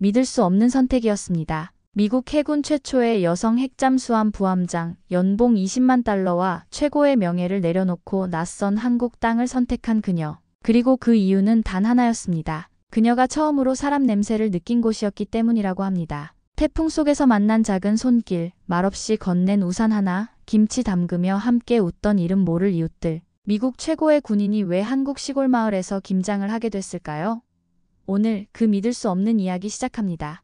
믿을 수 없는 선택이었습니다. 미국 해군 최초의 여성 핵잠수함 부함장, 연봉 20만 달러와 최고의 명예를 내려놓고 낯선 한국 땅을 선택한 그녀. 그리고 그 이유는 단 하나였습니다. 그녀가 처음으로 사람 냄새를 느낀 곳이었기 때문이라고 합니다. 태풍 속에서 만난 작은 손길, 말없이 건넨 우산 하나, 김치 담그며 함께 웃던 이름 모를 이웃들. 미국 최고의 군인이 왜 한국 시골 마을에서 김장을 하게 됐을까요? 오늘 그 믿을 수 없는 이야기 시작합니다.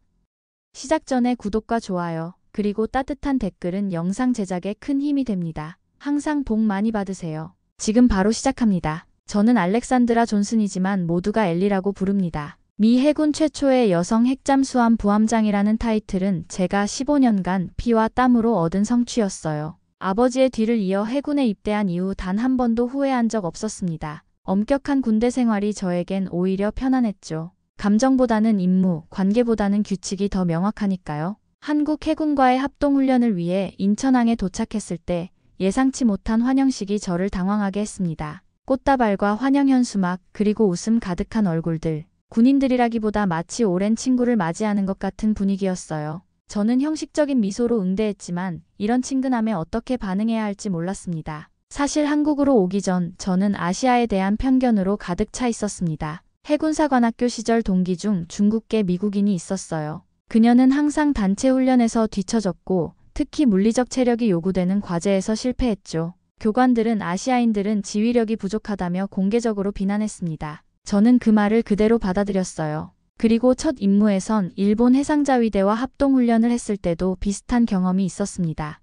시작 전에 구독과 좋아요, 그리고 따뜻한 댓글은 영상 제작에 큰 힘이 됩니다. 항상 복 많이 받으세요. 지금 바로 시작합니다. 저는 알렉산드라 존슨이지만 모두가 엘리라고 부릅니다. 미 해군 최초의 여성 핵잠수함 부함장이라는 타이틀은 제가 15년간 피와 땀으로 얻은 성취였어요. 아버지의 뒤를 이어 해군에 입대한 이후 단 한 번도 후회한 적 없었습니다. 엄격한 군대 생활이 저에겐 오히려 편안했죠. 감정보다는 임무, 관계보다는 규칙이 더 명확하니까요. 한국 해군과의 합동훈련을 위해 인천항에 도착했을 때 예상치 못한 환영식이 저를 당황하게 했습니다. 꽃다발과 환영 현수막, 그리고 웃음 가득한 얼굴들. 군인들이라기보다 마치 오랜 친구를 맞이하는 것 같은 분위기였어요. 저는 형식적인 미소로 응대했지만 이런 친근함에 어떻게 반응해야 할지 몰랐습니다. 사실 한국으로 오기 전 저는 아시아에 대한 편견으로 가득 차 있었습니다. 해군사관학교 시절 동기 중 중국계 미국인이 있었어요. 그녀는 항상 단체 훈련에서 뒤처졌고 특히 물리적 체력이 요구되는 과제에서 실패했죠. 교관들은 아시아인들은 지휘력이 부족하다며 공개적으로 비난했습니다. 저는 그 말을 그대로 받아들였어요. 그리고 첫 임무에선 일본 해상자위대와 합동훈련을 했을 때도 비슷한 경험이 있었습니다.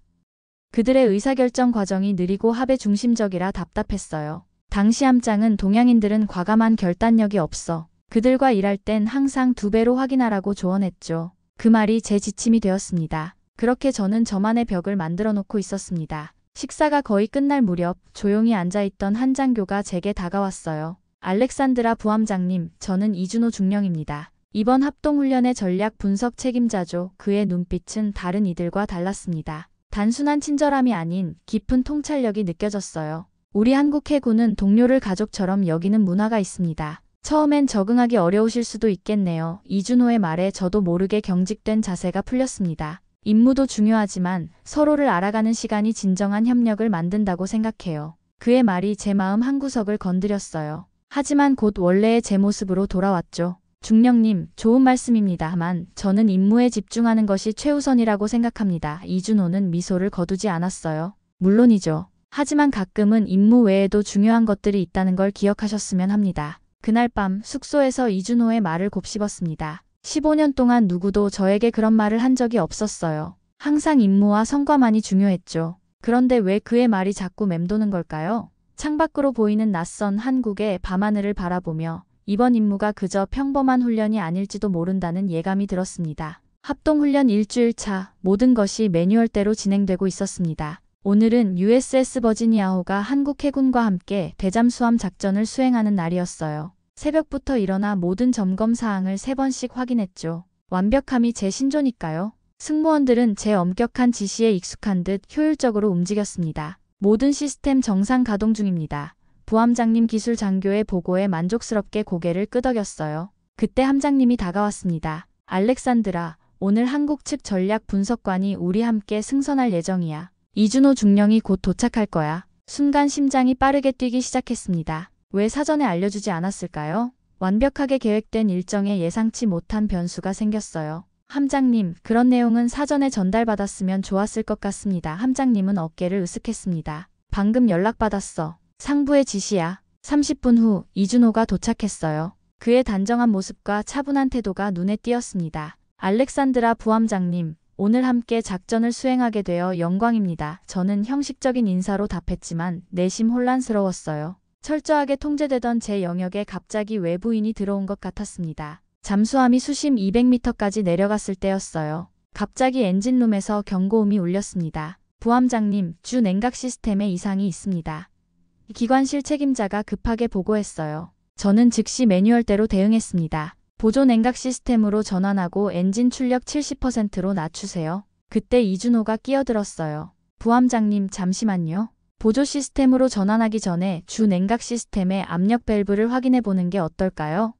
그들의 의사결정 과정이 느리고 합의 중심적이라 답답했어요. 당시 함장은 동양인들은 과감한 결단력이 없어. 그들과 일할 땐 항상 2배로 확인하라고 조언했죠. 그 말이 제 지침이 되었습니다. 그렇게 저는 저만의 벽을 만들어 놓고 있었습니다. 식사가 거의 끝날 무렵 조용히 앉아있던 한 장교가 제게 다가왔어요. 알렉산드라 부함장님, 저는 이준호 중령입니다. 이번 합동훈련의 전략 분석 책임자죠. 그의 눈빛은 다른 이들과 달랐습니다. 단순한 친절함이 아닌 깊은 통찰력이 느껴졌어요. 우리 한국 해군은 동료를 가족처럼 여기는 문화가 있습니다. 처음엔 적응하기 어려우실 수도 있겠네요. 이준호의 말에 저도 모르게 경직된 자세가 풀렸습니다. 임무도 중요하지만 서로를 알아가는 시간이 진정한 협력을 만든다고 생각해요. 그의 말이 제 마음 한구석을 건드렸어요. 하지만 곧 원래의 제 모습으로 돌아왔죠. 중령님, 좋은 말씀입니다만 저는 임무에 집중하는 것이 최우선이라고 생각합니다. 이준호는 미소를 거두지 않았어요. 물론이죠. 하지만 가끔은 임무 외에도 중요한 것들이 있다는 걸 기억하셨으면 합니다. 그날 밤 숙소에서 이준호의 말을 곱씹었습니다. 15년 동안 누구도 저에게 그런 말을 한 적이 없었어요. 항상 임무와 성과만이 중요했죠. 그런데 왜 그의 말이 자꾸 맴도는 걸까요? 창밖으로 보이는 낯선 한국의 밤하늘을 바라보며 이번 임무가 그저 평범한 훈련이 아닐지도 모른다는 예감이 들었습니다. 합동훈련 일주일 차, 모든 것이 매뉴얼대로 진행되고 있었습니다. 오늘은 USS 버지니아호가 한국 해군과 함께 대잠수함 작전을 수행하는 날이었어요. 새벽부터 일어나 모든 점검 사항을 3번씩 확인했죠. 완벽함이 제 신조니까요. 승무원들은 제 엄격한 지시에 익숙한 듯 효율적으로 움직였습니다. 모든 시스템 정상 가동 중입니다. 부함장님 기술 장교의 보고에 만족스럽게 고개를 끄덕였어요. 그때 함장님이 다가왔습니다. 알렉산드라, 오늘 한국 측 전략 분석관이 우리 함께 승선할 예정이야. 이준호 중령이 곧 도착할 거야. 순간 심장이 빠르게 뛰기 시작했습니다. 왜 사전에 알려주지 않았을까요? 완벽하게 계획된 일정에 예상치 못한 변수가 생겼어요. 함장님, 그런 내용은 사전에 전달받았으면 좋았을 것 같습니다. 함장님은 어깨를 으쓱했습니다. 방금 연락받았어. 상부의 지시야. 30분 후 이준호가 도착했어요. 그의 단정한 모습과 차분한 태도가 눈에 띄었습니다. 알렉산드라 부함장님, 오늘 함께 작전을 수행하게 되어 영광입니다. 저는 형식적인 인사로 답했지만 내심 혼란스러웠어요. 철저하게 통제되던 제 영역에 갑자기 외부인이 들어온 것 같았습니다. 잠수함이 수심 200m까지 내려갔을 때였어요. 갑자기 엔진룸에서 경고음이 울렸습니다. 부함장님, 주 냉각 시스템에 이상이 있습니다. 기관실 책임자가 급하게 보고했어요. 저는 즉시 매뉴얼대로 대응했습니다. 보조 냉각 시스템으로 전환하고 엔진 출력 70%로 낮추세요. 그때 이준호가 끼어들었어요. 부함장님, 잠시만요. 보조 시스템으로 전환하기 전에 주 냉각 시스템의 압력 밸브를 확인해 보는 게 어떨까요?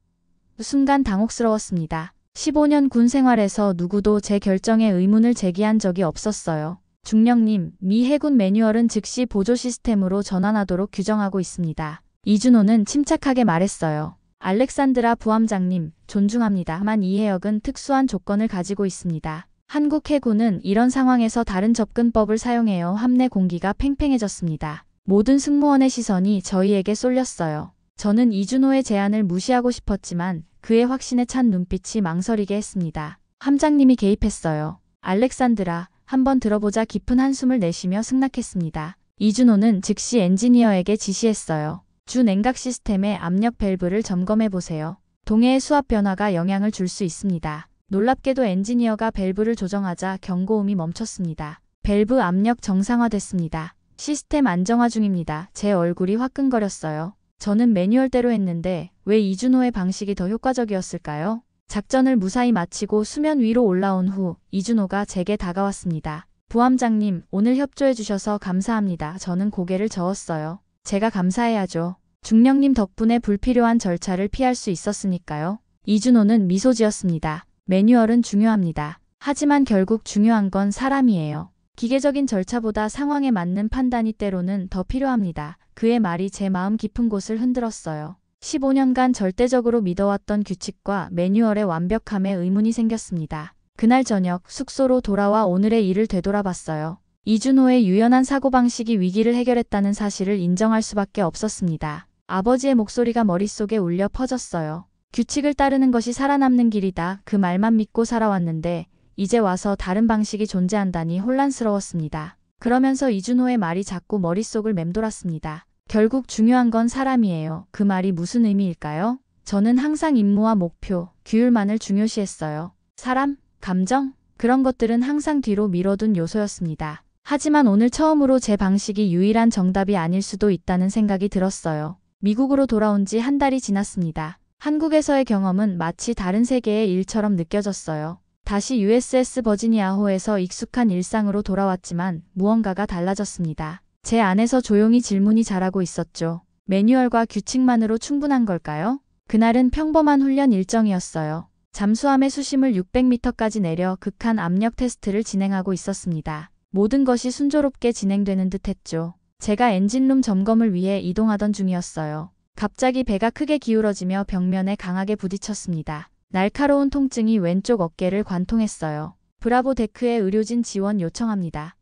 순간 당혹스러웠습니다. 15년 군 생활에서 누구도 제 결정에 의문을 제기한 적이 없었어요. 중령님, 미 해군 매뉴얼은 즉시 보조 시스템으로 전환하도록 규정하고 있습니다. 이준호는 침착하게 말했어요. 알렉산드라 부함장님, 존중합니다만 이 해역은 특수한 조건을 가지고 있습니다. 한국 해군은 이런 상황에서 다른 접근법을 사용해요. 함내 공기가 팽팽해졌습니다. 모든 승무원의 시선이 저희에게 쏠렸어요. 저는 이준호의 제안을 무시하고 싶었지만 그의 확신에 찬 눈빛이 망설이게 했습니다. 함장님이 개입했어요. 알렉산드라, 한번 들어보자. 깊은 한숨을 내쉬며 승낙했습니다. 이준호는 즉시 엔지니어에게 지시했어요. 주 냉각 시스템의 압력 밸브를 점검해보세요. 동해의 수압 변화가 영향을 줄 수 있습니다. 놀랍게도 엔지니어가 밸브를 조정하자 경고음이 멈췄습니다. 밸브 압력 정상화됐습니다. 시스템 안정화 중입니다. 제 얼굴이 화끈거렸어요. 저는 매뉴얼대로 했는데 왜 이준호의 방식이 더 효과적이었을까요? 작전을 무사히 마치고 수면 위로 올라온 후 이준호가 제게 다가왔습니다. 부함장님, 오늘 협조해 주셔서 감사합니다. 저는 고개를 저었어요. 제가 감사해야죠. 중령님 덕분에 불필요한 절차를 피할 수 있었으니까요. 이준호는 미소 지었습니다. 매뉴얼은 중요합니다. 하지만 결국 중요한 건 사람이에요. 기계적인 절차보다 상황에 맞는 판단이 때로는 더 필요합니다. 그의 말이 제 마음 깊은 곳을 흔들었어요. 15년간 절대적으로 믿어왔던 규칙과 매뉴얼의 완벽함에 의문이 생겼습니다. 그날 저녁 숙소로 돌아와 오늘의 일을 되돌아봤어요. 이준호의 유연한 사고방식이 위기를 해결했다는 사실을 인정할 수밖에 없었습니다. 아버지의 목소리가 머릿속에 울려 퍼졌어요. 규칙을 따르는 것이 살아남는 길이다. 그 말만 믿고 살아왔는데 이제 와서 다른 방식이 존재한다니 혼란스러웠습니다. 그러면서 이준호의 말이 자꾸 머릿속을 맴돌았습니다. 결국 중요한 건 사람이에요. 그 말이 무슨 의미일까요? 저는 항상 임무와 목표, 규율만을 중요시했어요. 사람, 감정, 그런 것들은 항상 뒤로 미뤄둔 요소였습니다. 하지만 오늘 처음으로 제 방식이 유일한 정답이 아닐 수도 있다는 생각이 들었어요. 미국으로 돌아온 지 한 달이 지났습니다. 한국에서의 경험은 마치 다른 세계의 일처럼 느껴졌어요. 다시 USS 버지니아호에서 익숙한 일상으로 돌아왔지만 무언가가 달라졌습니다. 제 안에서 조용히 질문이 자라고 있었죠. 매뉴얼과 규칙만으로 충분한 걸까요? 그날은 평범한 훈련 일정이었어요. 잠수함의 수심을 600m까지 내려 극한 압력 테스트를 진행하고 있었습니다. 모든 것이 순조롭게 진행되는 듯했죠. 제가 엔진룸 점검을 위해 이동하던 중이었어요. 갑자기 배가 크게 기울어지며 벽면에 강하게 부딪혔습니다. 날카로운 통증이 왼쪽 어깨를 관통했어요. 브라보 데크에 의료진 지원 요청합니다.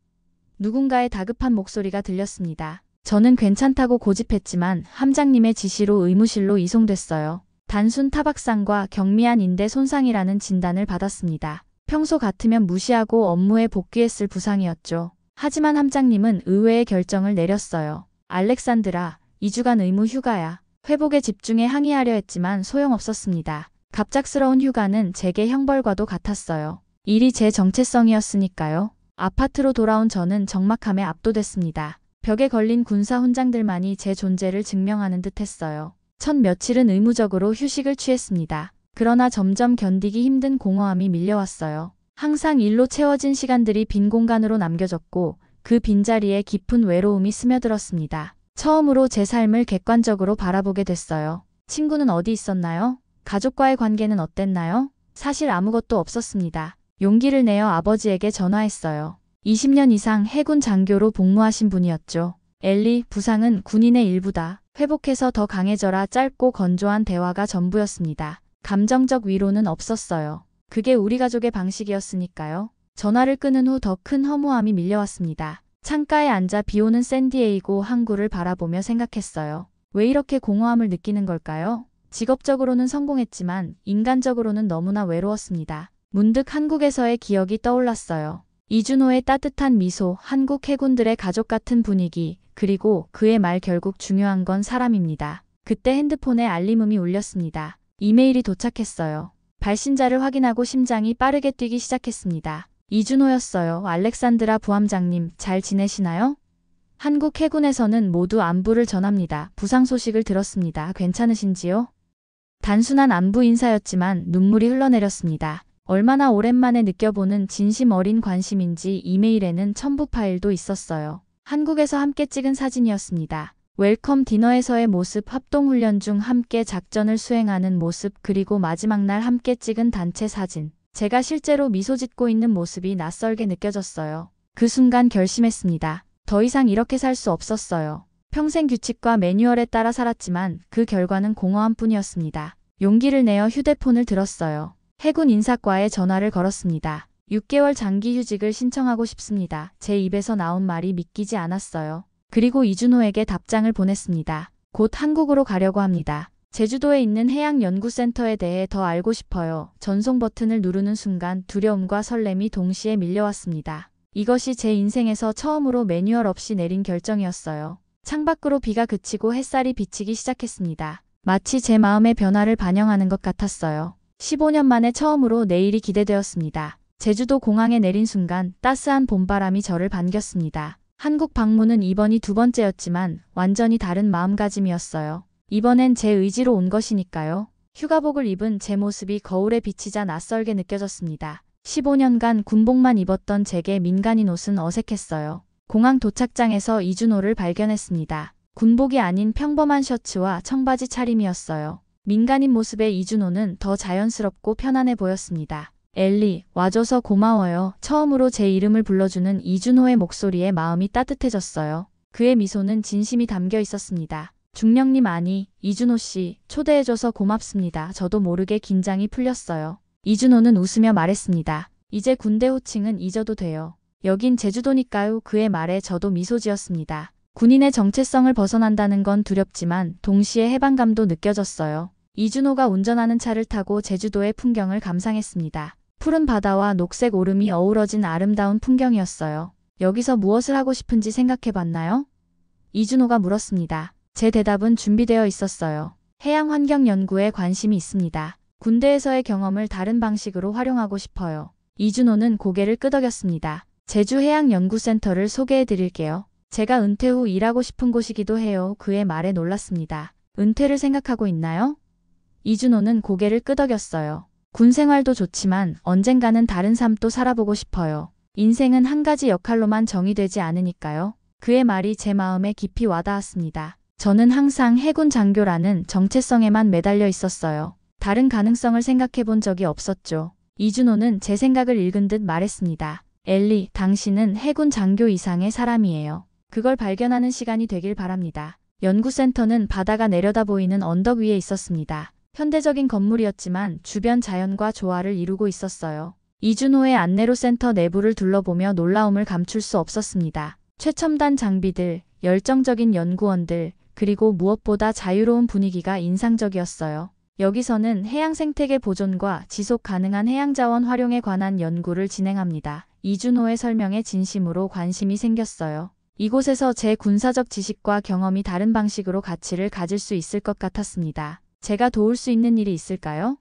누군가의 다급한 목소리가 들렸습니다. 저는 괜찮다고 고집했지만 함장님의 지시로 의무실로 이송됐어요. 단순 타박상과 경미한 인대 손상이라는 진단을 받았습니다. 평소 같으면 무시하고 업무에 복귀했을 부상이었죠. 하지만 함장님은 의외의 결정을 내렸어요. 알렉산드라, 2주간 의무 휴가야. 회복에 집중해 항의하려 했지만 소용없었습니다. 갑작스러운 휴가는 제게 형벌과도 같았어요. 일이 제 정체성이었으니까요. 아파트로 돌아온 저는 적막함에 압도됐습니다. 벽에 걸린 군사 훈장들만이 제 존재를 증명하는 듯했어요. 첫 며칠은 의무적으로 휴식을 취했습니다. 그러나 점점 견디기 힘든 공허함이 밀려왔어요. 항상 일로 채워진 시간들이 빈 공간으로 남겨졌고 그 빈자리에 깊은 외로움이 스며들었습니다. 처음으로 제 삶을 객관적으로 바라보게 됐어요. 친구는 어디 있었나요? 가족과의 관계는 어땠나요? 사실 아무것도 없었습니다. 용기를 내어 아버지에게 전화했어요. 20년 이상 해군 장교로 복무하신 분이었죠. 엘리, 부상은 군인의 일부다. 회복해서 더 강해져라. 짧고 건조한 대화가 전부였습니다. 감정적 위로는 없었어요. 그게 우리 가족의 방식이었으니까요. 전화를 끊은 후 더 큰 허무함이 밀려왔습니다. 창가에 앉아 비오는 샌디에이고 항구를 바라보며 생각했어요. 왜 이렇게 공허함을 느끼는 걸까요? 직업적으로는 성공했지만 인간적으로는 너무나 외로웠습니다. 문득 한국에서의 기억이 떠올랐어요. 이준호의 따뜻한 미소, 한국 해군들의 가족 같은 분위기, 그리고 그의 말 결국 중요한 건 사람입니다. 그때 핸드폰에 알림음이 울렸습니다. 이메일이 도착했어요. 발신자를 확인하고 심장이 빠르게 뛰기 시작했습니다. 이준호였어요. 알렉산드라 부함장님, 잘 지내시나요? 한국 해군에서는 모두 안부를 전합니다. 부상 소식을 들었습니다. 괜찮으신지요? 단순한 안부 인사였지만 눈물이 흘러내렸습니다. 얼마나 오랜만에 느껴보는 진심 어린 관심인지 이메일에는 첨부 파일도 있었어요. 한국에서 함께 찍은 사진이었습니다. 웰컴 디너에서의 모습, 합동훈련 중 함께 작전을 수행하는 모습, 그리고 마지막 날 함께 찍은 단체 사진. 제가 실제로 미소 짓고 있는 모습이 낯설게 느껴졌어요. 그 순간 결심했습니다. 더 이상 이렇게 살 수 없었어요. 평생 규칙과 매뉴얼에 따라 살았지만 그 결과는 공허함 뿐이었습니다. 용기를 내어 휴대폰을 들었어요. 해군 인사과에 전화를 걸었습니다. 6개월 장기 휴직을 신청하고 싶습니다. 제 입에서 나온 말이 믿기지 않았어요. 그리고 이준호에게 답장을 보냈습니다. 곧 한국으로 가려고 합니다. 제주도에 있는 해양연구센터에 대해 더 알고 싶어요. 전송 버튼을 누르는 순간 두려움과 설렘이 동시에 밀려왔습니다. 이것이 제 인생에서 처음으로 매뉴얼 없이 내린 결정이었어요. 창밖으로 비가 그치고 햇살이 비치기 시작했습니다. 마치 제 마음의 변화를 반영하는 것 같았어요. 15년 만에 처음으로 내일이 기대되었습니다. 제주도 공항에 내린 순간 따스한 봄바람이 저를 반겼습니다. 한국 방문은 이번이 두 번째였지만 완전히 다른 마음가짐이었어요. 이번엔 제 의지로 온 것이니까요. 휴가복을 입은 제 모습이 거울에 비치자 낯설게 느껴졌습니다. 15년간 군복만 입었던 제게 민간인 옷은 어색했어요. 공항 도착장에서 이준호를 발견했습니다. 군복이 아닌 평범한 셔츠와 청바지 차림이었어요. 민간인 모습의 이준호는 더 자연스럽고 편안해 보였습니다. 엘리, 와줘서 고마워요. 처음으로 제 이름을 불러주는 이준호의 목소리에 마음이 따뜻해졌어요. 그의 미소는 진심이 담겨 있었습니다. 중령님, 아니, 이준호 씨, 초대해줘서 고맙습니다. 저도 모르게 긴장이 풀렸어요. 이준호는 웃으며 말했습니다. 이제 군대 호칭은 잊어도 돼요. 여긴 제주도니까요. 그의 말에 저도 미소 지었습니다. 군인의 정체성을 벗어난다는 건 두렵지만 동시에 해방감도 느껴졌어요. 이준호가 운전하는 차를 타고 제주도의 풍경을 감상했습니다. 푸른 바다와 녹색 오름이 어우러진 아름다운 풍경이었어요. 여기서 무엇을 하고 싶은지 생각해봤나요? 이준호가 물었습니다. 제 대답은 준비되어 있었어요. 해양환경 연구에 관심이 있습니다. 군대에서의 경험을 다른 방식으로 활용하고 싶어요. 이준호는 고개를 끄덕였습니다. 제주해양연구센터를 소개해드릴게요. 제가 은퇴 후 일하고 싶은 곳이기도 해요. 그의 말에 놀랐습니다. 은퇴를 생각하고 있나요? 이준호는 고개를 끄덕였어요. 군 생활도 좋지만 언젠가는 다른 삶도 살아보고 싶어요. 인생은 한 가지 역할로만 정의되지 않으니까요. 그의 말이 제 마음에 깊이 와닿았습니다. 저는 항상 해군 장교라는 정체성에만 매달려 있었어요. 다른 가능성을 생각해 본 적이 없었죠. 이준호는 제 생각을 읽은 듯 말했습니다. 엘리, 당신은 해군 장교 이상의 사람이에요. 그걸 발견하는 시간이 되길 바랍니다. 연구센터는 바다가 내려다 보이는 언덕 위에 있었습니다. 현대적인 건물이었지만 주변 자연과 조화를 이루고 있었어요. 이준호의 안내로 센터 내부를 둘러보며 놀라움을 감출 수 없었습니다. 최첨단 장비들, 열정적인 연구원들, 그리고 무엇보다 자유로운 분위기가 인상적이었어요. 여기서는 해양 생태계 보존과 지속 가능한 해양자원 활용에 관한 연구를 진행합니다. 이준호의 설명에 진심으로 관심이 생겼어요. 이곳에서 제 군사적 지식과 경험이 다른 방식으로 가치를 가질 수 있을 것 같았습니다. 제가 도울 수 있는 일이 있을까요?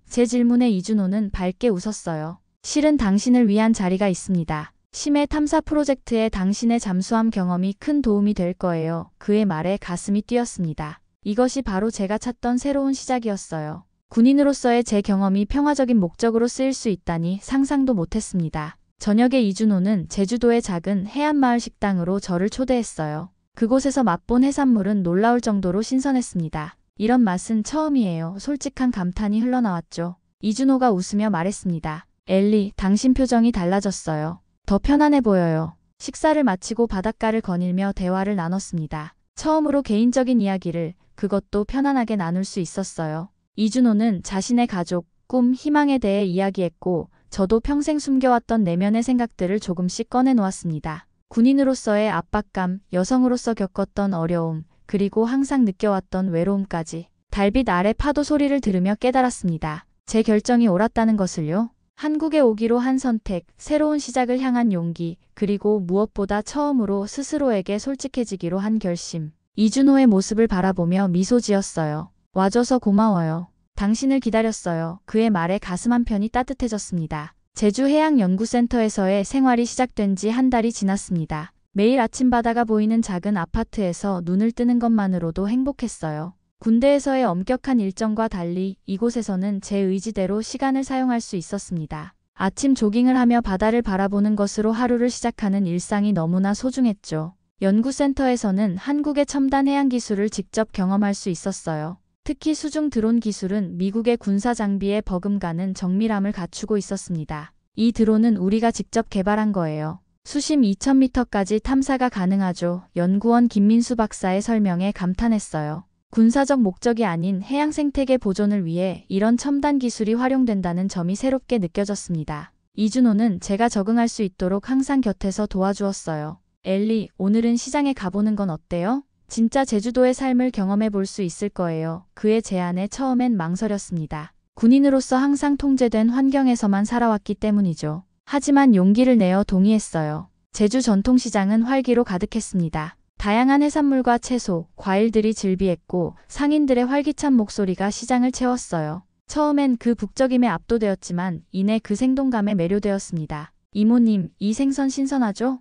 제 질문에 이준호는 밝게 웃었어요. 실은 당신을 위한 자리가 있습니다. 심해 탐사 프로젝트에 당신의 잠수함 경험이 큰 도움이 될 거예요. 그의 말에 가슴이 뛰었습니다. 이것이 바로 제가 찾던 새로운 시작이었어요. 군인으로서의 제 경험이 평화적인 목적으로 쓰일 수 있다니 상상도 못했습니다. 저녁에 이준호는 제주도의 작은 해안마을 식당으로 저를 초대했어요. 그곳에서 맛본 해산물은 놀라울 정도로 신선했습니다. 이런 맛은 처음이에요. 솔직한 감탄이 흘러나왔죠. 이준호가 웃으며 말했습니다. 엘리, 당신 표정이 달라졌어요. 더 편안해 보여요. 식사를 마치고 바닷가를 거닐며 대화를 나눴습니다. 처음으로 개인적인 이야기를, 그것도 편안하게 나눌 수 있었어요. 이준호는 자신의 가족, 꿈, 희망에 대해 이야기했고 저도 평생 숨겨왔던 내면의 생각들을 조금씩 꺼내놓았습니다. 군인으로서의 압박감, 여성으로서 겪었던 어려움, 그리고 항상 느껴왔던 외로움까지 달빛 아래 파도 소리를 들으며 깨달았습니다. 제 결정이 옳았다는 것을요. 한국에 오기로 한 선택, 새로운 시작을 향한 용기, 그리고 무엇보다 처음으로 스스로에게 솔직해지기로 한 결심. 이준호의 모습을 바라보며 미소 지었어요. 와줘서 고마워요. 당신을 기다렸어요. 그의 말에 가슴 한편이 따뜻해졌습니다. 제주해양연구센터에서의 생활이 시작된 지 한 달이 지났습니다. 매일 아침 바다가 보이는 작은 아파트에서 눈을 뜨는 것만으로도 행복했어요. 군대에서의 엄격한 일정과 달리 이곳에서는 제 의지대로 시간을 사용할 수 있었습니다. 아침 조깅을 하며 바다를 바라보는 것으로 하루를 시작하는 일상이 너무나 소중했죠. 연구센터에서는 한국의 첨단 해양 기술을 직접 경험할 수 있었어요. 특히 수중 드론 기술은 미국의 군사 장비에 버금가는 정밀함을 갖추고 있었습니다. 이 드론은 우리가 직접 개발한 거예요. 수심 2000m까지 탐사가 가능하죠. 연구원 김민수 박사의 설명에 감탄했어요. 군사적 목적이 아닌 해양 생태계 보존을 위해 이런 첨단 기술이 활용된다는 점이 새롭게 느껴졌습니다. 이준호는 제가 적응할 수 있도록 항상 곁에서 도와주었어요. 엘리, 오늘은 시장에 가보는 건 어때요? 진짜 제주도의 삶을 경험해 볼 수 있을 거예요. 그의 제안에 처음엔 망설였습니다. 군인으로서 항상 통제된 환경에서만 살아왔기 때문이죠. 하지만 용기를 내어 동의했어요. 제주 전통시장은 활기로 가득했습니다. 다양한 해산물과 채소, 과일들이 즐비했고 상인들의 활기찬 목소리가 시장을 채웠어요. 처음엔 그 북적임에 압도되었지만 이내 그 생동감에 매료되었습니다. 이모님, 이 생선 신선하죠?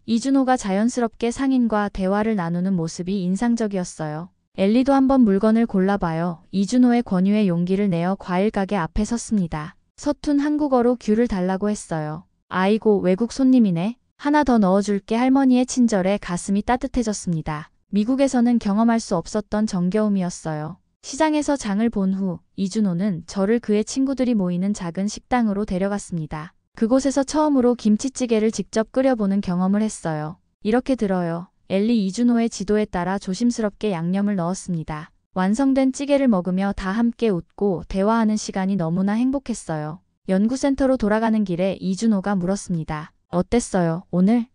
이준호가 자연스럽게 상인과 대화를 나누는 모습이 인상적이었어요. 엘리도 한번 물건을 골라봐요. 이준호의 권유에 용기를 내어 과일 가게 앞에 섰습니다. 서툰 한국어로 귤을 달라고 했어요. 아이고, 외국 손님이네. 하나 더 넣어줄게. 할머니의 친절에 가슴이 따뜻해졌습니다. 미국에서는 경험할 수 없었던 정겨움이었어요. 시장에서 장을 본 후 이준호는 저를 그의 친구들이 모이는 작은 식당으로 데려갔습니다. 그곳에서 처음으로 김치찌개를 직접 끓여보는 경험을 했어요. 이렇게 들어요. 엘리 이준호의 지도에 따라 조심스럽게 양념을 넣었습니다. 완성된 찌개를 먹으며 다 함께 웃고 대화하는 시간이 너무나 행복했어요. 연구센터로 돌아가는 길에 이준호가 물었습니다. 어땠어요, 오늘?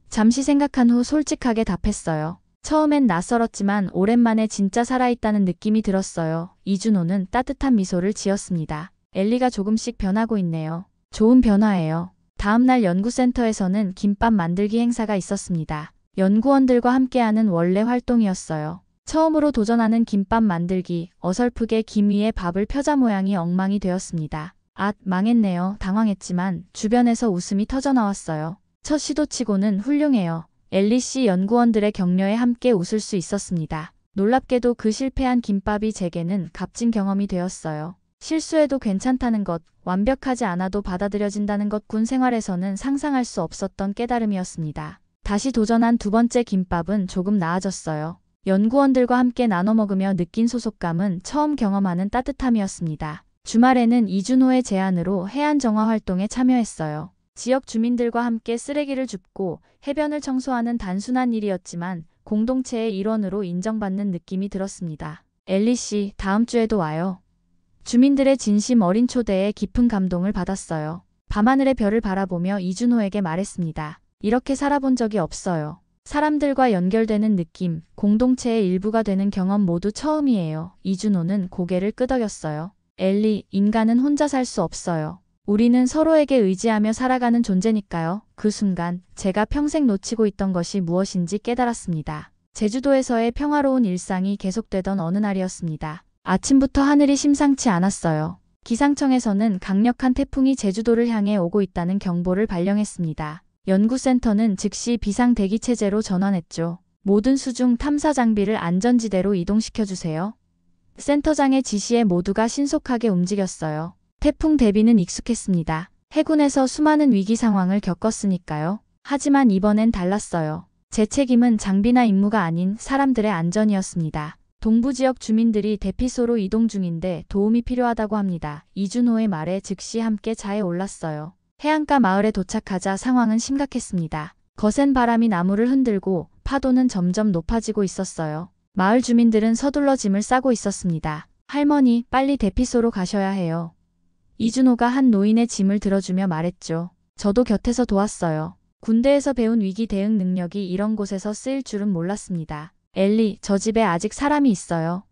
잠시 생각한 후 솔직하게 답했어요. 처음엔 낯설었지만 오랜만에 진짜 살아있다는 느낌이 들었어요. 이준호는 따뜻한 미소를 지었습니다. 엘리가 조금씩 변하고 있네요. 좋은 변화예요. 다음날 연구센터에서는 김밥 만들기 행사가 있었습니다. 연구원들과 함께하는 원래 활동이었어요. 처음으로 도전하는 김밥 만들기, 어설프게 김 위에 밥을 펴자 모양이 엉망이 되었습니다. 앗, 망했네요. 당황했지만 주변에서 웃음이 터져나왔어요. 첫 시도치고는 훌륭해요. 엘리 씨 연구원들의 격려에 함께 웃을 수 있었습니다. 놀랍게도 그 실패한 김밥이 제게는 값진 경험이 되었어요. 실수해도 괜찮다는 것, 완벽하지 않아도 받아들여진다는 것 군 생활에서는 상상할 수 없었던 깨달음이었습니다. 다시 도전한 두 번째 김밥은 조금 나아졌어요. 연구원들과 함께 나눠 먹으며 느낀 소속감은 처음 경험하는 따뜻함이었습니다. 주말에는 이준호의 제안으로 해안 정화 활동에 참여했어요. 지역 주민들과 함께 쓰레기를 줍고 해변을 청소하는 단순한 일이었지만 공동체의 일원으로 인정받는 느낌이 들었습니다. 엘리 씨, 다음 주에도 와요. 주민들의 진심 어린 초대에 깊은 감동을 받았어요. 밤하늘의 별을 바라보며 이준호에게 말했습니다. 이렇게 살아본 적이 없어요. 사람들과 연결되는 느낌, 공동체의 일부가 되는 경험 모두 처음이에요. 이준호는 고개를 끄덕였어요. 엘리, 인간은 혼자 살 수 없어요. 우리는 서로에게 의지하며 살아가는 존재니까요. 그 순간 제가 평생 놓치고 있던 것이 무엇인지 깨달았습니다. 제주도에서의 평화로운 일상이 계속되던 어느 날이었습니다. 아침부터 하늘이 심상치 않았어요. 기상청에서는 강력한 태풍이 제주도를 향해 오고 있다는 경보를 발령했습니다. 연구센터는 즉시 비상대기체제로 전환했죠. 모든 수중 탐사 장비를 안전지대로 이동시켜주세요. 센터장의 지시에 모두가 신속하게 움직였어요. 태풍 대비는 익숙했습니다. 해군에서 수많은 위기 상황을 겪었으니까요. 하지만 이번엔 달랐어요. 제 책임은 장비나 임무가 아닌 사람들의 안전이었습니다. 동부 지역 주민들이 대피소로 이동 중인데 도움이 필요하다고 합니다. 이준호의 말에 즉시 함께 자에 올랐어요. 해안가 마을에 도착하자 상황은 심각했습니다. 거센 바람이 나무를 흔들고 파도는 점점 높아지고 있었어요. 마을 주민들은 서둘러 짐을 싸고 있었습니다. 할머니, 빨리 대피소로 가셔야 해요. 이준호가 한 노인의 짐을 들어주며 말했죠. 저도 곁에서 도왔어요. 군대에서 배운 위기 대응 능력이 이런 곳에서 쓰일 줄은 몰랐습니다. 엘리, 저 집에 아직 사람이 있어요.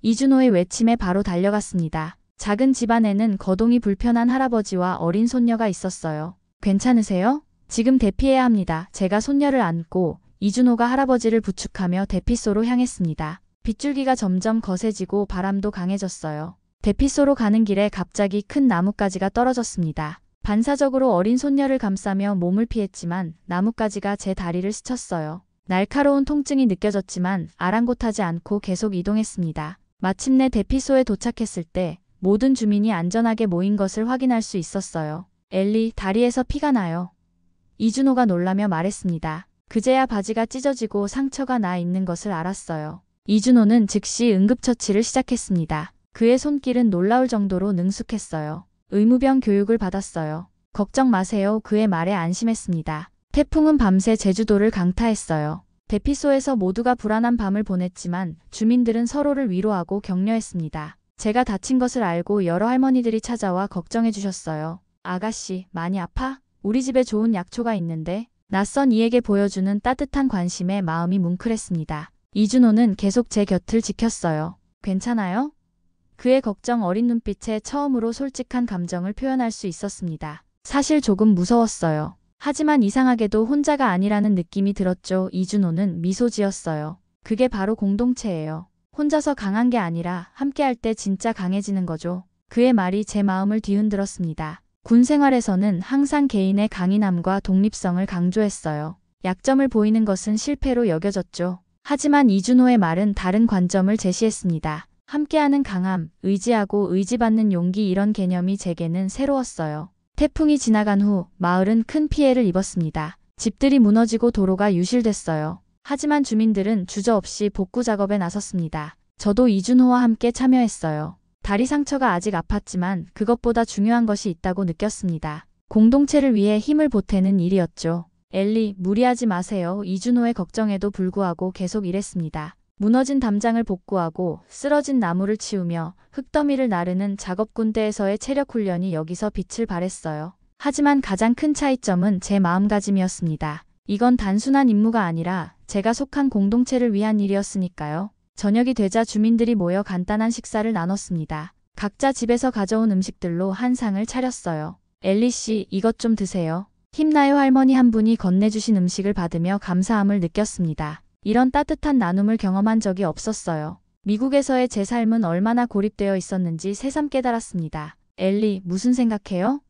이준호의 외침에 바로 달려갔습니다. 작은 집안에는 거동이 불편한 할아버지와 어린 손녀가 있었어요. 괜찮으세요? 지금 대피해야 합니다. 제가 손녀를 안고 이준호가 할아버지를 부축하며 대피소로 향했습니다. 빗줄기가 점점 거세지고 바람도 강해졌어요. 대피소로 가는 길에 갑자기 큰 나뭇가지가 떨어졌습니다. 반사적으로 어린 손녀를 감싸며 몸을 피했지만 나뭇가지가 제 다리를 스쳤어요. 날카로운 통증이 느껴졌지만 아랑곳하지 않고 계속 이동했습니다. 마침내 대피소에 도착했을 때 모든 주민이 안전하게 모인 것을 확인할 수 있었어요. 엘리, 다리에서 피가 나요. 이준호가 놀라며 말했습니다. 그제야 바지가 찢어지고 상처가 나 있는 것을 알았어요. 이준호는 즉시 응급처치를 시작했습니다. 그의 손길은 놀라울 정도로 능숙했어요. 의무병 교육을 받았어요. 걱정 마세요. 그의 말에 안심했습니다. 태풍은 밤새 제주도를 강타했어요. 대피소에서 모두가 불안한 밤을 보냈지만 주민들은 서로를 위로하고 격려했습니다. 제가 다친 것을 알고 여러 할머니들이 찾아와 걱정해 주셨어요. 아가씨, 많이 아파? 우리 집에 좋은 약초가 있는데. 낯선 이에게 보여주는 따뜻한 관심에 마음이 뭉클했습니다. 이준호는 계속 제 곁을 지켰어요. 괜찮아요? 그의 걱정 어린 눈빛에 처음으로 솔직한 감정을 표현할 수 있었습니다. 사실 조금 무서웠어요. 하지만 이상하게도 혼자가 아니라는 느낌이 들었죠. 이준호는 미소 지었어요. 그게 바로 공동체예요. 혼자서 강한 게 아니라 함께할 때 진짜 강해지는 거죠. 그의 말이 제 마음을 뒤흔들었습니다. 군 생활에서는 항상 개인의 강인함과 독립성을 강조했어요. 약점을 보이는 것은 실패로 여겨졌죠. 하지만 이준호의 말은 다른 관점을 제시했습니다. 함께하는 강함, 의지하고 의지받는 용기 이런 개념이 제게는 새로웠어요. 태풍이 지나간 후 마을은 큰 피해를 입었습니다. 집들이 무너지고 도로가 유실됐어요. 하지만 주민들은 주저없이 복구 작업에 나섰습니다. 저도 이준호와 함께 참여했어요. 다리 상처가 아직 아팠지만 그것보다 중요한 것이 있다고 느꼈습니다. 공동체를 위해 힘을 보태는 일이었죠. 엘리, 무리하지 마세요. 이준호의 걱정에도 불구하고 계속 일했습니다. 무너진 담장을 복구하고 쓰러진 나무를 치우며 흙더미를 나르는 작업 군대에서의 체력 훈련이 여기서 빛을 발했어요. 하지만 가장 큰 차이점은 제 마음가짐이었습니다. 이건 단순한 임무가 아니라 제가 속한 공동체를 위한 일이었으니까요. 저녁이 되자 주민들이 모여 간단한 식사를 나눴습니다. 각자 집에서 가져온 음식들로 한 상을 차렸어요. 엘리 씨, 이것 좀 드세요. 힘나요. 할머니 한 분이 건네주신 음식을 받으며 감사함을 느꼈습니다. 이런 따뜻한 나눔을 경험한 적이 없었어요. 미국에서의 제 삶은 얼마나 고립되어 있었는지 새삼 깨달았습니다. 엘리, 무슨 생각해요?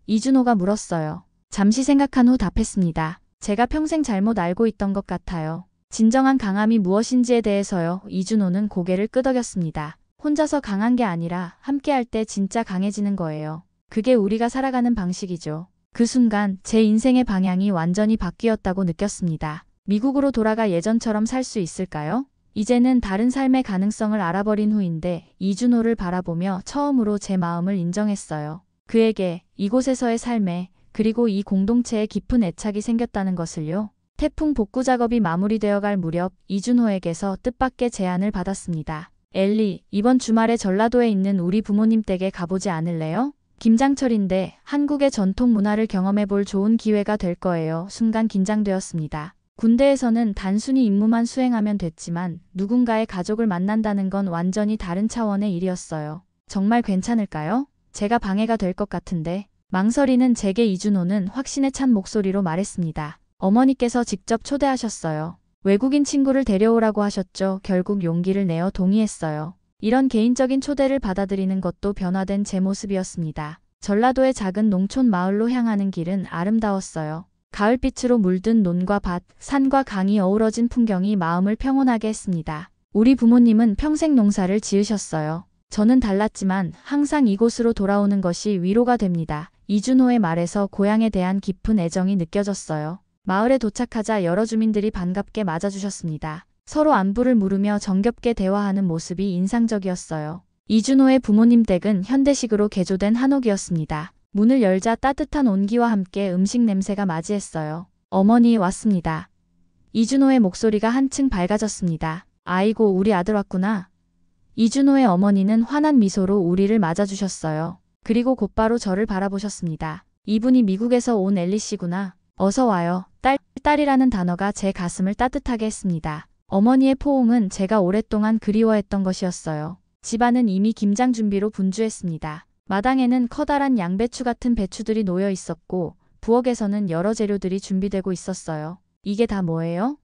이준호가 물었어요. 잠시 생각한 후 답했습니다. 제가 평생 잘못 알고 있던 것 같아요. 진정한 강함이 무엇인지에 대해서요. 이준호는 고개를 끄덕였습니다. 혼자서 강한 게 아니라 함께할 때 진짜 강해지는 거예요. 그게 우리가 살아가는 방식이죠. 그 순간 제 인생의 방향이 완전히 바뀌었다고 느꼈습니다. 미국으로 돌아가 예전처럼 살 수 있을까요? 이제는 다른 삶의 가능성을 알아버린 후인데 이준호를 바라보며 처음으로 제 마음을 인정했어요. 그에게 이곳에서의 삶에 그리고 이 공동체에 깊은 애착이 생겼다는 것을요. 태풍 복구 작업이 마무리되어 갈 무렵 이준호에게서 뜻밖의 제안을 받았습니다. 엘리, 이번 주말에 전라도에 있는 우리 부모님 댁에 가보지 않을래요? 김장철인데 한국의 전통 문화를 경험해볼 좋은 기회가 될 거예요. 순간 긴장되었습니다. 군대에서는 단순히 임무만 수행하면 됐지만 누군가의 가족을 만난다는 건 완전히 다른 차원의 일이었어요. 정말 괜찮을까요? 제가 방해가 될 것 같은데. 망설이는 제게 이준호는 확신에 찬 목소리로 말했습니다. 어머니께서 직접 초대하셨어요. 외국인 친구를 데려오라고 하셨죠. 결국 용기를 내어 동의했어요. 이런 개인적인 초대를 받아들이는 것도 변화된 제 모습이었습니다. 전라도의 작은 농촌 마을로 향하는 길은 아름다웠어요. 가을빛으로 물든 논과 밭, 산과 강이 어우러진 풍경이 마음을 평온하게 했습니다. 우리 부모님은 평생 농사를 지으셨어요. 저는 달랐지만 항상 이곳으로 돌아오는 것이 위로가 됩니다. 이준호의 말에서 고향에 대한 깊은 애정이 느껴졌어요. 마을에 도착하자 여러 주민들이 반갑게 맞아주셨습니다. 서로 안부를 물으며 정겹게 대화하는 모습이 인상적이었어요. 이준호의 부모님 댁은 현대식으로 개조된 한옥이었습니다. 문을 열자 따뜻한 온기와 함께 음식 냄새가 맞이했어요. 어머니 왔습니다. 이준호의 목소리가 한층 밝아졌습니다. 아이고, 우리 아들 왔구나. 이준호의 어머니는 환한 미소로 우리를 맞아주셨어요. 그리고 곧바로 저를 바라보셨습니다. 이분이 미국에서 온 엘리 씨구나. 어서 와요. 딸이라는 단어가 제 가슴을 따뜻하게 했습니다. 어머니의 포옹은 제가 오랫동안 그리워했던 것이었어요. 집안은 이미 김장 준비로 분주했습니다. 마당에는 커다란 양배추 같은 배추들이 놓여 있었고 부엌에서는 여러 재료들이 준비되고 있었어요. 이게 다 뭐예요?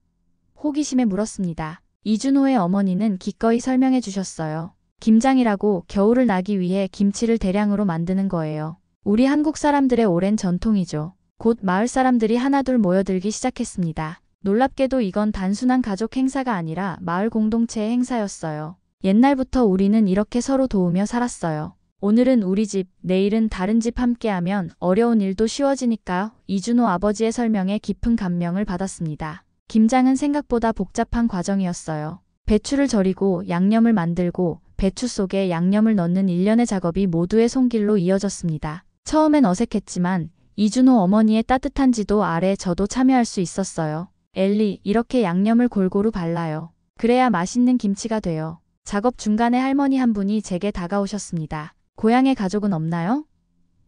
호기심에 물었습니다. 이준호의 어머니는 기꺼이 설명해 주셨어요. 김장이라고 겨울을 나기 위해 김치를 대량으로 만드는 거예요. 우리 한국 사람들의 오랜 전통이죠. 곧 마을 사람들이 하나둘 모여들기 시작했습니다. 놀랍게도 이건 단순한 가족 행사가 아니라 마을 공동체의 행사였어요. 옛날부터 우리는 이렇게 서로 도우며 살았어요. 오늘은 우리 집, 내일은 다른 집 함께하면 어려운 일도 쉬워지니까요. 이준호 아버지의 설명에 깊은 감명을 받았습니다. 김장은 생각보다 복잡한 과정이었어요. 배추를 절이고 양념을 만들고 배추 속에 양념을 넣는 일련의 작업이 모두의 손길로 이어졌습니다. 처음엔 어색했지만 이준호 어머니의 따뜻한 지도 아래 저도 참여할 수 있었어요. 엘리, 이렇게 양념을 골고루 발라요. 그래야 맛있는 김치가 돼요. 작업 중간에 할머니 한 분이 제게 다가오셨습니다. 고향에 가족은 없나요?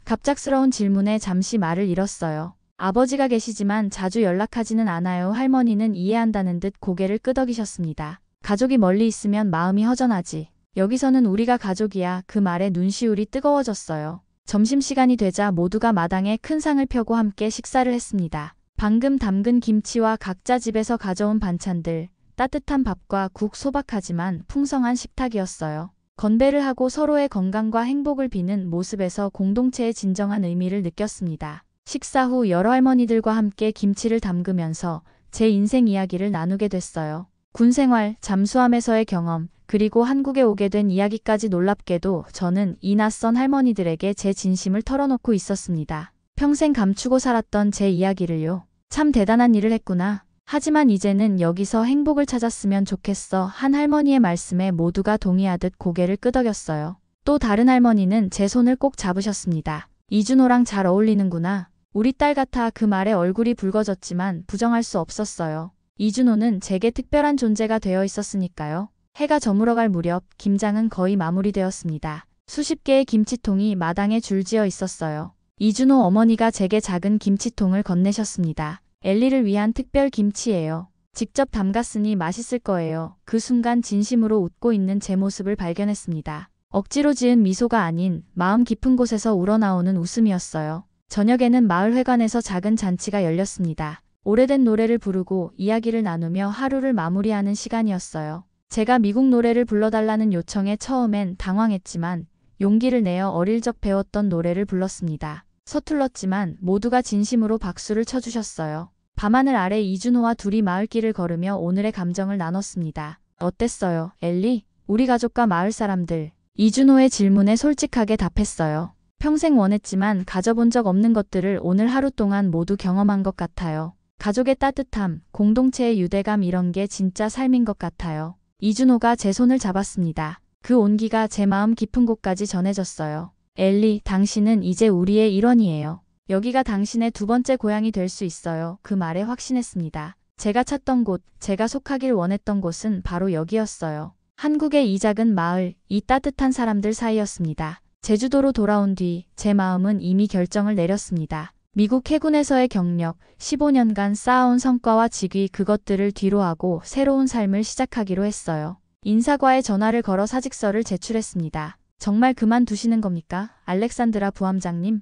갑작스러운 질문에 잠시 말을 잃었어요. 아버지가 계시지만 자주 연락하지는 않아요. 할머니는 이해한다는 듯 고개를 끄덕이셨습니다. 가족이 멀리 있으면 마음이 허전하지. 여기서는 우리가 가족이야. 그 말에 눈시울이 뜨거워졌어요. 점심시간이 되자 모두가 마당에 큰 상을 펴고 함께 식사를 했습니다. 방금 담근 김치와 각자 집에서 가져온 반찬들, 따뜻한 밥과 국, 소박하지만 풍성한 식탁이었어요. 건배를 하고 서로의 건강과 행복을 비는 모습에서 공동체의 진정한 의미를 느꼈습니다. 식사 후 여러 할머니들과 함께 김치를 담그면서 제 인생 이야기를 나누게 됐어요. 군 생활, 잠수함에서의 경험, 그리고 한국에 오게 된 이야기까지. 놀랍게도 저는 이 낯선 할머니들에게 제 진심을 털어놓고 있었습니다. 평생 감추고 살았던 제 이야기를요. 참 대단한 일을 했구나. 하지만 이제는 여기서 행복을 찾았으면 좋겠어. 한 할머니의 말씀에 모두가 동의하듯 고개를 끄덕였어요. 또 다른 할머니는 제 손을 꼭 잡으셨습니다. 이준호랑 잘 어울리는구나. 우리 딸 같아. 그 말에 얼굴이 붉어졌지만 부정할 수 없었어요. 이준호는 제게 특별한 존재가 되어 있었으니까요. 해가 저물어갈 무렵 김장은 거의 마무리되었습니다. 수십 개의 김치통이 마당에 줄지어 있었어요. 이준호 어머니가 제게 작은 김치통을 건네셨습니다. 엘리를 위한 특별 김치예요. 직접 담갔으니 맛있을 거예요. 그 순간 진심으로 웃고 있는 제 모습을 발견했습니다. 억지로 지은 미소가 아닌 마음 깊은 곳에서 우러나오는 웃음이었어요. 저녁에는 마을회관에서 작은 잔치가 열렸습니다. 오래된 노래를 부르고 이야기를 나누며 하루를 마무리하는 시간이었어요. 제가 미국 노래를 불러달라는 요청에 처음엔 당황했지만 용기를 내어 어릴 적 배웠던 노래를 불렀습니다. 서툴렀지만 모두가 진심으로 박수를 쳐주셨어요. 밤하늘 아래 이준호와 둘이 마을길을 걸으며 오늘의 감정을 나눴습니다. 어땠어요, 엘리? 우리 가족과 마을 사람들. 이준호의 질문에 솔직하게 답했어요. 평생 원했지만 가져본 적 없는 것들을 오늘 하루 동안 모두 경험한 것 같아요. 가족의 따뜻함, 공동체의 유대감, 이런 게 진짜 삶인 것 같아요. 이준호가 제 손을 잡았습니다. 그 온기가 제 마음 깊은 곳까지 전해졌어요. 엘리, 당신은 이제 우리의 일원이에요. 여기가 당신의 두 번째 고향이 될 수 있어요. 그 말에 확신했습니다. 제가 찾던 곳, 제가 속하길 원했던 곳은 바로 여기였어요. 한국의 이 작은 마을, 이 따뜻한 사람들 사이였습니다. 제주도로 돌아온 뒤 제 마음은 이미 결정을 내렸습니다. 미국 해군에서의 경력, 15년간 쌓아온 성과와 직위, 그것들을 뒤로하고 새로운 삶을 시작하기로 했어요. 인사과에 전화를 걸어 사직서를 제출했습니다. 정말 그만두시는 겁니까? 알렉산드라 부함장님?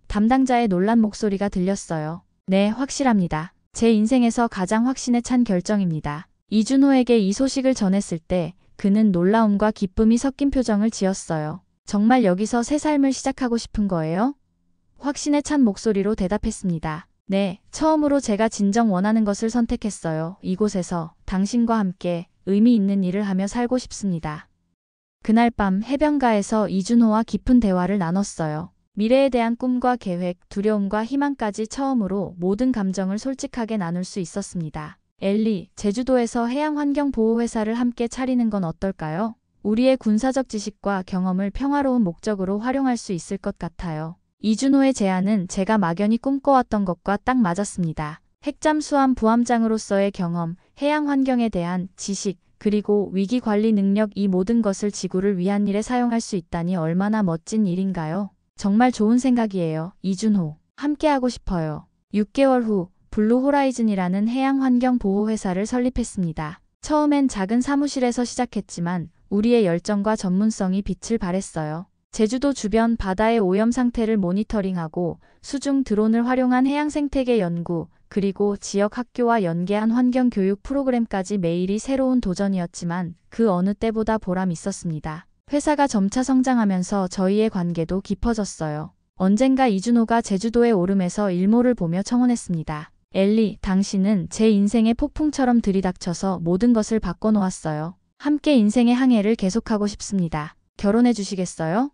담당자의 놀란 목소리가 들렸어요. 네, 확실합니다. 제 인생에서 가장 확신에 찬 결정입니다. 이준호에게 이 소식을 전했을 때 그는 놀라움과 기쁨이 섞인 표정을 지었어요. 정말 여기서 새 삶을 시작하고 싶은 거예요? 확신에 찬 목소리로 대답했습니다. 네, 처음으로 제가 진정 원하는 것을 선택했어요. 이곳에서 당신과 함께 의미 있는 일을 하며 살고 싶습니다. 그날 밤 해변가에서 이준호와 깊은 대화를 나눴어요. 미래에 대한 꿈과 계획, 두려움과 희망까지 처음으로 모든 감정을 솔직하게 나눌 수 있었습니다. 엘리, 제주도에서 해양환경보호회사를 함께 차리는 건 어떨까요? 우리의 군사적 지식과 경험을 평화로운 목적으로 활용할 수 있을 것 같아요. 이준호의 제안은 제가 막연히 꿈꿔왔던 것과 딱 맞았습니다. 핵잠수함 부함장으로서의 경험, 해양 환경에 대한 지식, 그리고 위기 관리 능력, 이 모든 것을 지구를 위한 일에 사용할 수 있다니 얼마나 멋진 일인가요? 정말 좋은 생각이에요. 이준호, 함께하고 싶어요. 6개월 후 블루 호라이즌이라는 해양 환경 보호 회사를 설립했습니다. 처음엔 작은 사무실에서 시작했지만 우리의 열정과 전문성이 빛을 발했어요. 제주도 주변 바다의 오염 상태를 모니터링하고 수중 드론을 활용한 해양 생태계 연구, 그리고 지역 학교와 연계한 환경 교육 프로그램까지 매일이 새로운 도전이었지만 그 어느 때보다 보람 있었습니다. 회사가 점차 성장하면서 저희의 관계도 깊어졌어요. 언젠가 이준호가 제주도의 오름에서 일몰을 보며 청혼했습니다. 엘리, 당신은 제 인생의 폭풍처럼 들이닥쳐서 모든 것을 바꿔놓았어요. 함께 인생의 항해를 계속하고 싶습니다. 결혼해 주시겠어요?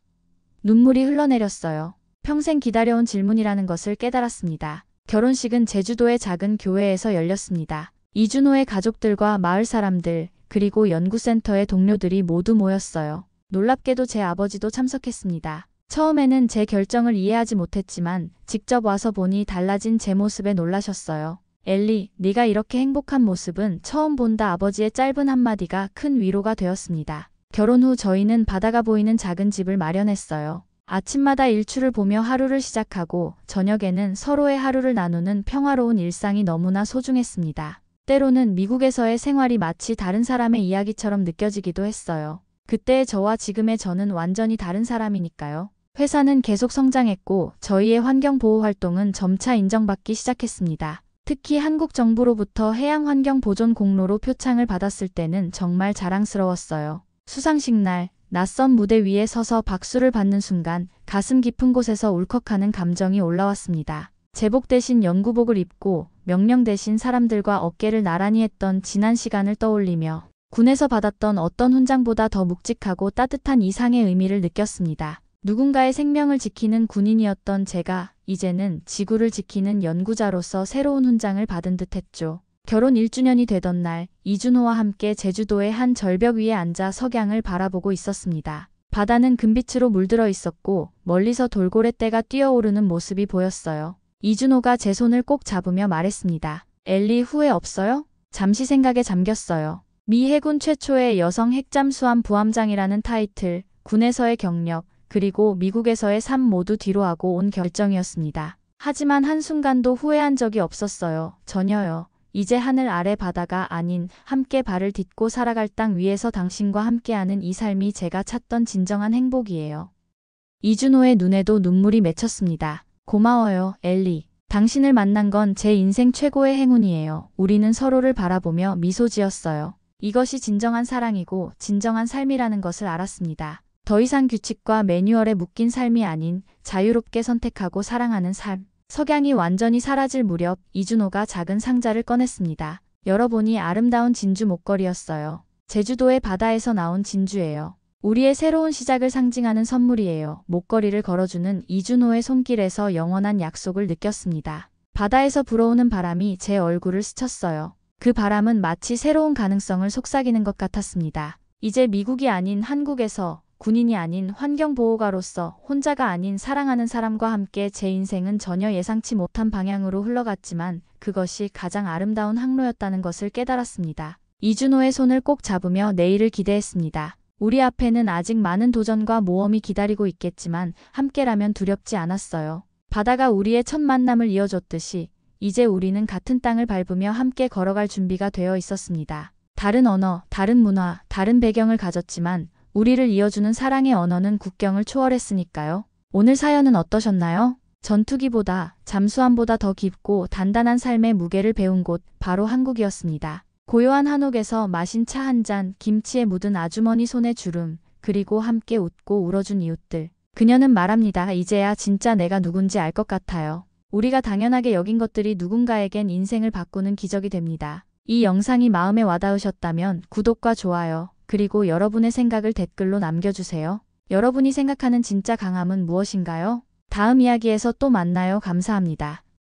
눈물이 흘러내렸어요. 평생 기다려온 질문이라는 것을 깨달았습니다. 결혼식은 제주도의 작은 교회에서 열렸습니다. 이준호의 가족들과 마을 사람들, 그리고 연구센터의 동료들이 모두 모였어요. 놀랍게도 제 아버지도 참석했습니다. 처음에는 제 결정을 이해하지 못했지만 직접 와서 보니 달라진 제 모습에 놀라셨어요. 엘리, 네가 이렇게 행복한 모습은 처음 본다. 아버지의 짧은 한마디가 큰 위로가 되었습니다. 결혼 후 저희는 바다가 보이는 작은 집을 마련했어요. 아침마다 일출을 보며 하루를 시작하고 저녁에는 서로의 하루를 나누는 평화로운 일상이 너무나 소중했습니다. 때로는 미국에서의 생활이 마치 다른 사람의 이야기처럼 느껴지기도 했어요. 그때의 저와 지금의 저는 완전히 다른 사람이니까요. 회사는 계속 성장했고 저희의 환경보호 활동은 점차 인정받기 시작했습니다. 특히 한국 정부로부터 해양환경보존 공로로 표창을 받았을 때는 정말 자랑스러웠어요. 수상식 날, 낯선 무대 위에 서서 박수를 받는 순간 가슴 깊은 곳에서 울컥하는 감정이 올라왔습니다. 제복 대신 연구복을 입고 명령 대신 사람들과 어깨를 나란히 했던 지난 시간을 떠올리며 군에서 받았던 어떤 훈장보다 더 묵직하고 따뜻한 이상의 의미를 느꼈습니다. 누군가의 생명을 지키는 군인이었던 제가 이제는 지구를 지키는 연구자로서 새로운 훈장을 받은 듯했죠. 결혼 1주년이 되던 날, 이준호와 함께 제주도의 한 절벽 위에 앉아 석양을 바라보고 있었습니다. 바다는 금빛으로 물들어 있었고 멀리서 돌고래떼가 뛰어오르는 모습이 보였어요. 이준호가 제 손을 꼭 잡으며 말했습니다. 엘리, 후회 없어요? 잠시 생각에 잠겼어요. 미 해군 최초의 여성 핵잠수함 부함장이라는 타이틀, 군에서의 경력, 그리고 미국에서의 삶 모두 뒤로하고 온 결정이었습니다. 하지만 한순간도 후회한 적이 없었어요. 전혀요. 이제 하늘 아래 바다가 아닌 함께 발을 딛고 살아갈 땅 위에서 당신과 함께하는 이 삶이 제가 찾던 진정한 행복이에요. 이준호의 눈에도 눈물이 맺혔습니다. 고마워요, 엘리. 당신을 만난 건 제 인생 최고의 행운이에요. 우리는 서로를 바라보며 미소 지었어요. 이것이 진정한 사랑이고 진정한 삶이라는 것을 알았습니다. 더 이상 규칙과 매뉴얼에 묶인 삶이 아닌 자유롭게 선택하고 사랑하는 삶. 석양이 완전히 사라질 무렵 이준호가 작은 상자를 꺼냈습니다. 열어보니 아름다운 진주 목걸이였어요. 제주도의 바다에서 나온 진주예요. 우리의 새로운 시작을 상징하는 선물이에요. 목걸이를 걸어주는 이준호의 손길에서 영원한 약속을 느꼈습니다. 바다에서 불어오는 바람이 제 얼굴을 스쳤어요. 그 바람은 마치 새로운 가능성을 속삭이는 것 같았습니다. 이제 미국이 아닌 한국에서 군인이 아닌 환경보호가로서 혼자가 아닌 사랑하는 사람과 함께 제 인생은 전혀 예상치 못한 방향으로 흘러갔지만 그것이 가장 아름다운 항로였다는 것을 깨달았습니다. 이준호의 손을 꼭 잡으며 내일을 기대했습니다. 우리 앞에는 아직 많은 도전과 모험이 기다리고 있겠지만 함께라면 두렵지 않았어요. 바다가 우리의 첫 만남을 이어줬듯이 이제 우리는 같은 땅을 밟으며 함께 걸어갈 준비가 되어 있었습니다. 다른 언어, 다른 문화, 다른 배경을 가졌지만 우리를 이어주는 사랑의 언어는 국경을 초월했으니까요. 오늘 사연은 어떠셨나요? 전투기보다 잠수함보다 더 깊고 단단한 삶의 무게를 배운 곳 바로 한국이었습니다. 고요한 한옥에서 마신 차 한 잔, 김치에 묻은 아주머니 손의 주름, 그리고 함께 웃고 울어준 이웃들. 그녀는 말합니다. 이제야 진짜 내가 누군지 알 것 같아요. 우리가 당연하게 여긴 것들이 누군가에겐 인생을 바꾸는 기적이 됩니다. 이 영상이 마음에 와닿으셨다면 구독과 좋아요, 그리고 여러분의 생각을 댓글로 남겨주세요. 여러분이 생각하는 진짜 강함은 무엇인가요? 다음 이야기에서 또 만나요. 감사합니다.